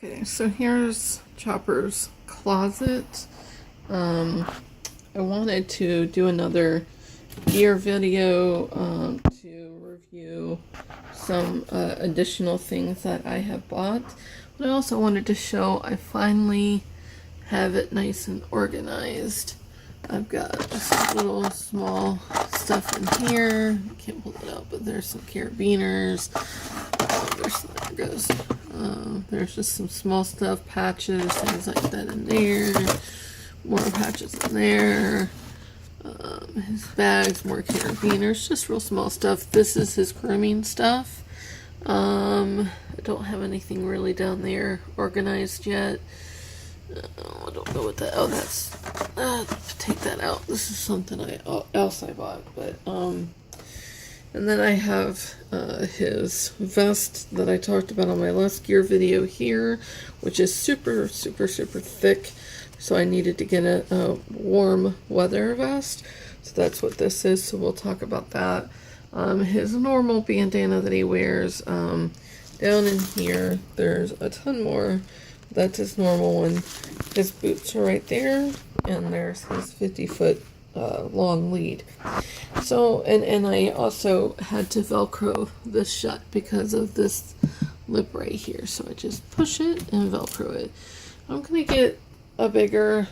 Okay, so here's Chopper's closet. I wanted to do another gear video to review some additional things that I have bought. But I also wanted to show I finally have it nice and organized. I've got just little small stuff in here. I can't pull it out, but there's some carabiners. There it goes. There's just some small stuff, patches, things like that in there. More patches in there. His bags, more carabiners, just real small stuff. This is his grooming stuff. I don't have anything really down there organized yet. I don't know what that. Oh, that's. Take that out. This is something else I bought, but and then I have his vest that I talked about on my last gear video here, which is super thick. So I needed to get a warm weather vest. So that's what this is. So we'll talk about that. His normal bandana that he wears. Down in here, there's a ton more. That's his normal one. His boots are right there. And there's his 50-foot long lead. So, and I also had to Velcro this shut because of this lip right here. So I just push it and Velcro it. I'm going to get a bigger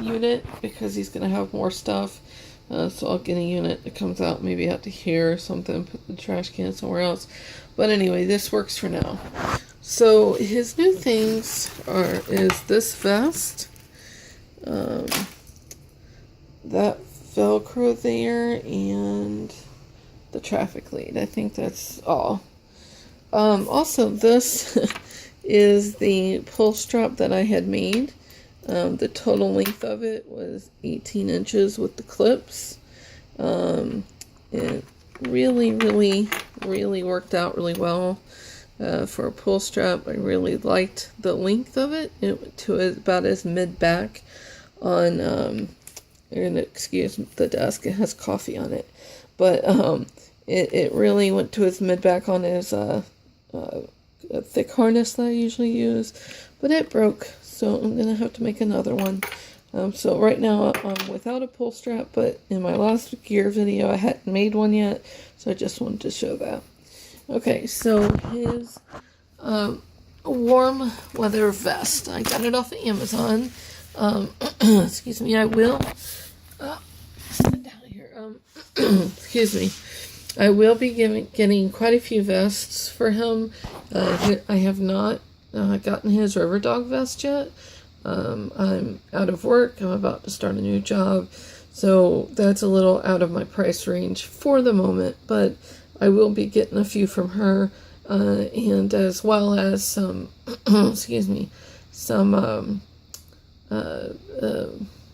unit because he's going to have more stuff. So I'll get a unit that comes out maybe out to here or something, put the trash can somewhere else. But anyway, this works for now. So his new things is this vest, that Velcro there, and the traffic lead. I think that's all. Also, this is the pull strap that I had made. The total length of it was 18 inches with the clips. It really worked out really well for a pull strap. I really liked the length of it. It went to about his mid-back on, you're gonna excuse the desk, it has coffee on it. But it really went to his mid-back on his a thick harness that I usually use. But it broke, so I'm going to have to make another one. So right now I'm without a pull strap, but in my last gear video I hadn't made one yet, so I just wanted to show that. Okay, so his warm weather vest. I got it off of Amazon. Excuse me, I will sit down here. Excuse me. I will be getting quite a few vests for him. I have not gotten his River Dog vest yet. I'm out of work. I'm about to start a new job. So that's a little out of my price range for the moment. But I will be getting a few from her. And as well as some, excuse me, some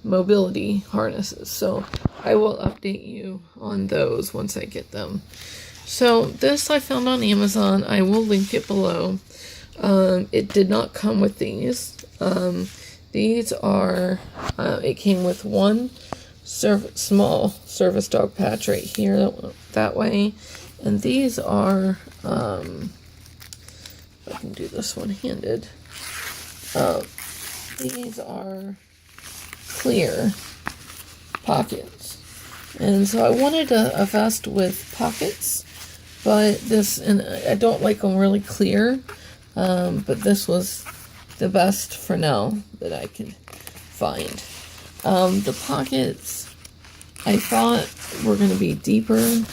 mobility harnesses. So I will update you on those once I get them. So this I found on Amazon. I will link it below. It did not come with these. These are, it came with one small service dog patch right here, that way. And these are, if I can do this one-handed, these are clear pockets. And so I wanted a vest with pockets, but this, and I don't like them really clear, but this was the best for now that I could find. The pockets I thought were going to be deeper.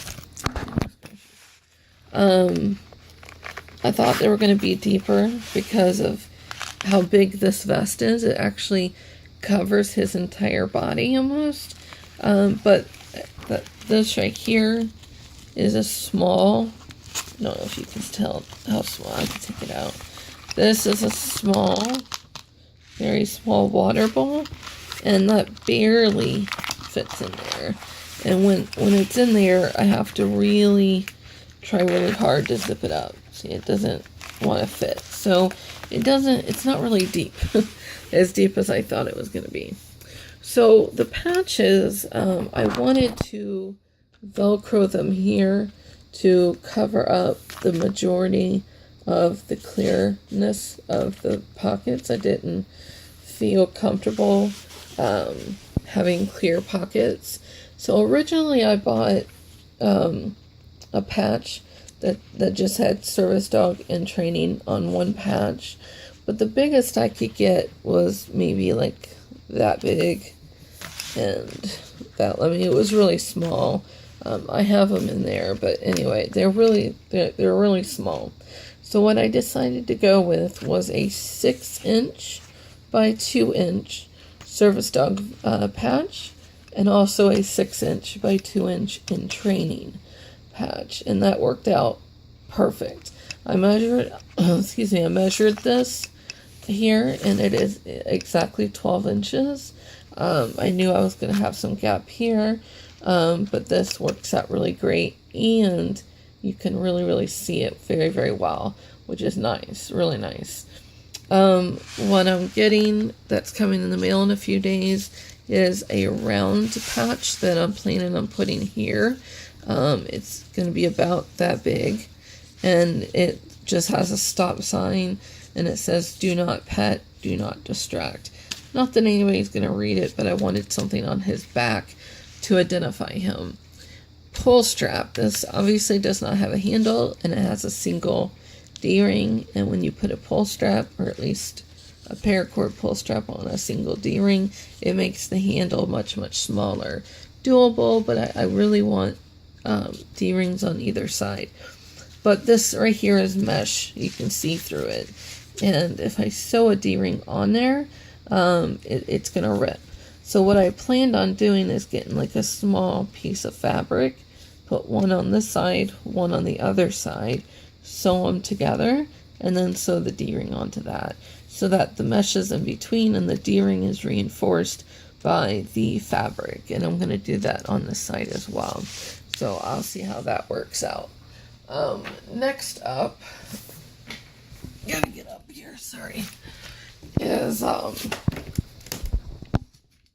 I thought they were going to be deeper because of how big this vest is. It actually covers his entire body almost. But this right here is a small, I don't know if you can tell how small. I can take it out. This is a small, very small water ball, and that barely fits in there. And when it's in there, I have to try really hard to zip it up. See, it doesn't want to fit. So it's not really deep, as deep as I thought it was going to be. So the patches, I wanted to Velcro them here to cover up the majority of the clearness of the pockets. I didn't feel comfortable having clear pockets. So originally I bought a patch that just had service dog and training on one patch. But the biggest I could get was maybe like that big. And that, I mean, it was really small. I have them in there, but anyway, they're really small. So what I decided to go with was a 6" by 2" service dog patch, and also a 6" by 2" in training patch, and that worked out perfect. I measured, I measured this here, and it is exactly 12 inches. I knew I was going to have some gap here, but this works out really great, and you can really see it very well, which is nice, really nice. What I'm getting that's coming in the mail in a few days is a round patch that I'm planning on putting here. It's going to be about that big, and it just has a stop sign, and it says do not pet, do not distract. Not that anybody's going to read it, but I wanted something on his back to identify him. Pull strap. This obviously does not have a handle, and it has a single D-ring, and when you put a pull strap, or at least a paracord pull strap on a single D-ring, it makes the handle much smaller. Doable, but I really want D-rings on either side. But this right here is mesh. You can see through it. And if I sew a D-ring on there, it's going to rip. So what I planned on doing is getting like a small piece of fabric, put one on this side, one on the other side, sew them together, and then sew the D-ring onto that, so that the mesh is in between and the D-ring is reinforced by the fabric. And I'm going to do that on this side as well. So I'll see how that works out. Next up, gotta get up here, sorry, is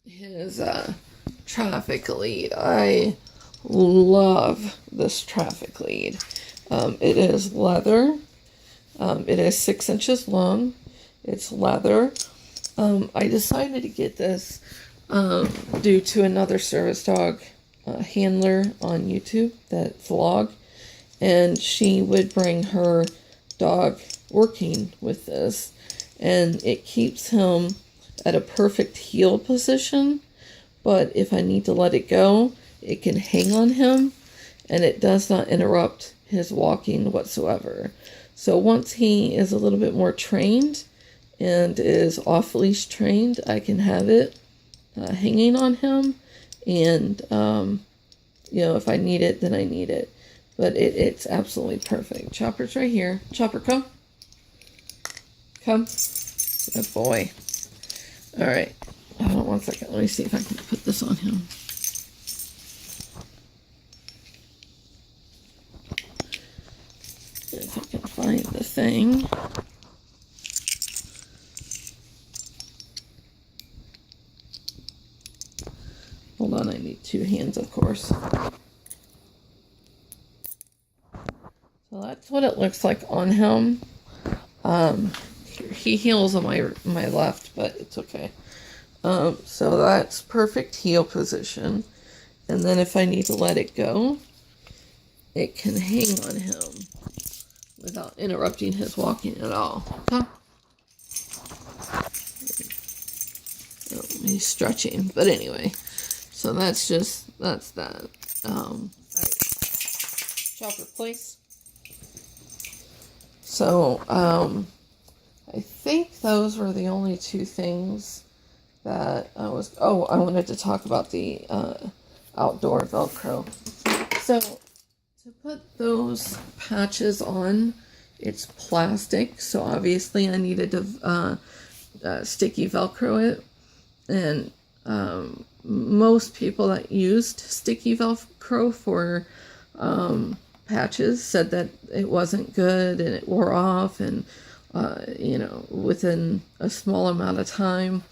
his traffic lead. I love this traffic lead. It is leather. It is 6 inches long. It's leather. I decided to get this due to another service dog handler on YouTube that vlog, and she would bring her dog working with this, and it keeps him at a perfect heel position, but if I need to let it go, it can hang on him, and it does not interrupt his walking whatsoever. So once he is a little bit more trained and is off leash trained, I can have it hanging on him, and you know, if I need it, then I need it. But it's absolutely perfect. Chopper's right here. Chopper, come. Come. Good boy. All right. Hold on one second. Let me see if I can put this on him. If I can find the thing. Hold on, I need 2 hands, of course. So that's what it looks like on him. He heels on my left, but it's okay. So that's perfect heel position. And then if I need to let it go, it can hang on him without interrupting his walking at all. Okay? Oh, he's stretching, but anyway. So that's that. Right. Chopper, please. So, I think those were the only 2 things that I wanted to talk about the outdoor Velcro. So, to put those patches on, it's plastic, so obviously I needed to sticky Velcro it, and most people that used sticky Velcro for patches said that it wasn't good and it wore off, and you know, within a small amount of time.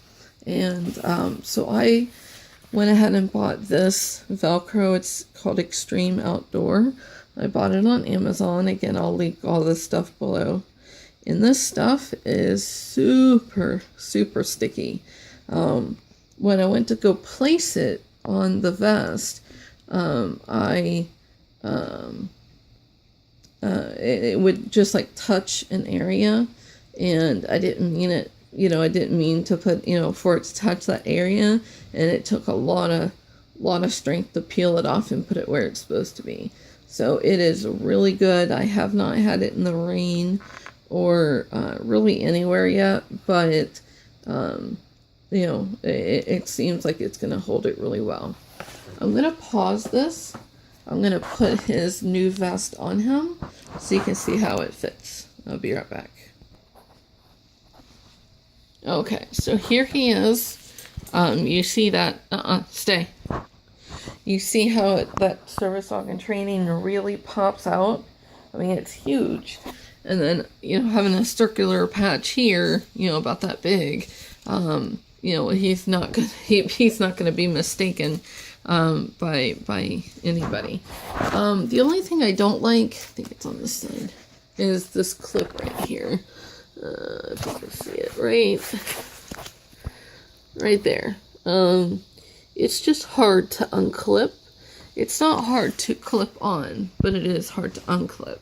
And so I went ahead and bought this Velcro. It's called Extreme Outdoor. I bought it on Amazon. Again, I'll link all this stuff below. And this stuff is super, super sticky. When I went to go place it on the vest, it would just like touch an area, and I didn't mean it. I didn't mean to put, for it to touch that area, and it took a lot of strength to peel it off and put it where it's supposed to be. So it is really good. I have not had it in the rain or really anywhere yet, but it seems like it's going to hold it really well. I'm going to pause this. I'm going to put his new vest on him so you can see how it fits. I'll be right back. Okay, so here he is. You see that, stay. You see how that service dog in training really pops out? I mean, it's huge. And then, having a circular patch here, about that big, he's not gonna be mistaken by anybody. The only thing I don't like, I think it's on this side, is this clip right here. If you can see it right there. It's just hard to unclip. It's not hard to clip on, but it is hard to unclip.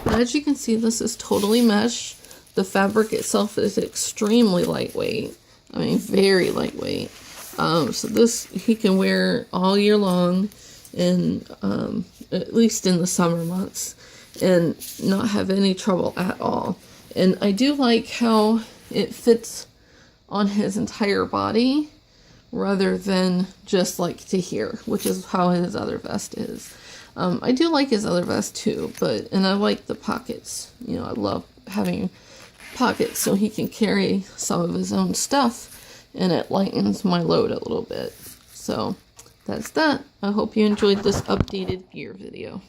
But as you can see, this is totally mesh. The fabric itself is extremely lightweight. I mean, very lightweight. So this he can wear all year long, and at least in the summer months, and not have any trouble at all. And I do like how it fits on his entire body rather than just like to here, which is how his other vest is. I do like his other vest too, and I like the pockets. I love having pockets so he can carry some of his own stuff, and it lightens my load a little bit. So that's that. I hope you enjoyed this updated gear video.